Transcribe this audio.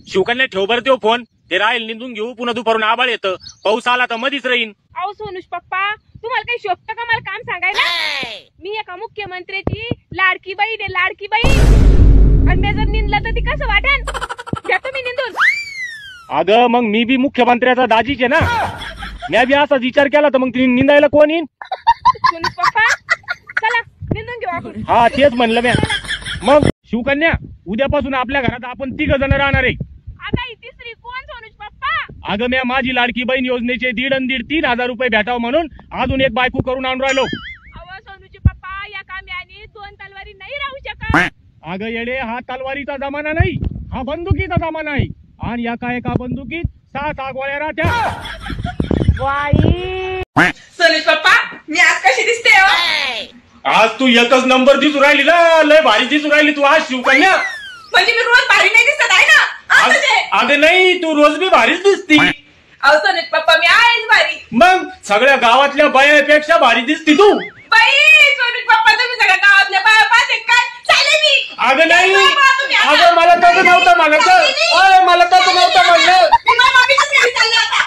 शिवकन्या ठेव बरं देऊ फोन, ते राहील निंदून घेऊ, पुन्हा दुपारून आबाळ येतं, पाऊस आला तर मधीच राहीन. अहो सोनुष पप्पा, तुम्हाला काही शोभतं का मला काम सांगायला? मी एका मुख्यमंत्र्याची लाडकी बहीण आहे, लाडकी बहीण. आणि मी जर निंदलं तर ती कसं वाटेल? घ्या तुम्ही निंदून. अगं मग मी बी मुख्यमंत्र्याचा दाजीच आहे ना, मी बी असाच विचार केला तर मग ती निंदायला कोण येईन? सोनुष पप्पा चला निंदून घेऊ आपण. हा तेच म्हणलं मी. मग शिवकन्या, उद्यापासून आपल्या घरात आपण 3 जण राहणार आहे. आता ही तिसरी कोण सोनुष पप्पा? अगं मी माझी लाडकी बहीण योजनेचे 1,500 रुपये भेटावं म्हणून अजून एक बायको करून आणून राहिलो. अहो सोनुची पप्पा, या काम्याने 2 तलवारी नाही राहू शकत. अगं येडे, हा तलवारीचा जमाना नाही, हा बंदुकीचा जमाना आहे. आणि या एका बंदुकीत 6 गोळ्या राहत्या. सोनुष पप्पा, मी आज कशी दिसते हो? आज तू एकच नंबर दिसू राहिली ना, लय भारी दिसू राहिली तू आज शिवकन्या. म्हणजे मी रोज भारी नाही दिसत आहे ना? अगं नाही, तू रोज बी भारीच दिसती. अहो सोनुष पप्पा, मी आहेच भारी. मग सगळ्या गावातल्या बायापेक्षा भारी दिसती तू. बाई सोनुष पप्पा, तुम्ही सगळ्या गावातल्या बाया पाहते काय? चालेल मी. अगं नाही, अगं मला तसं नव्हतं म्हणायचं, मला तसं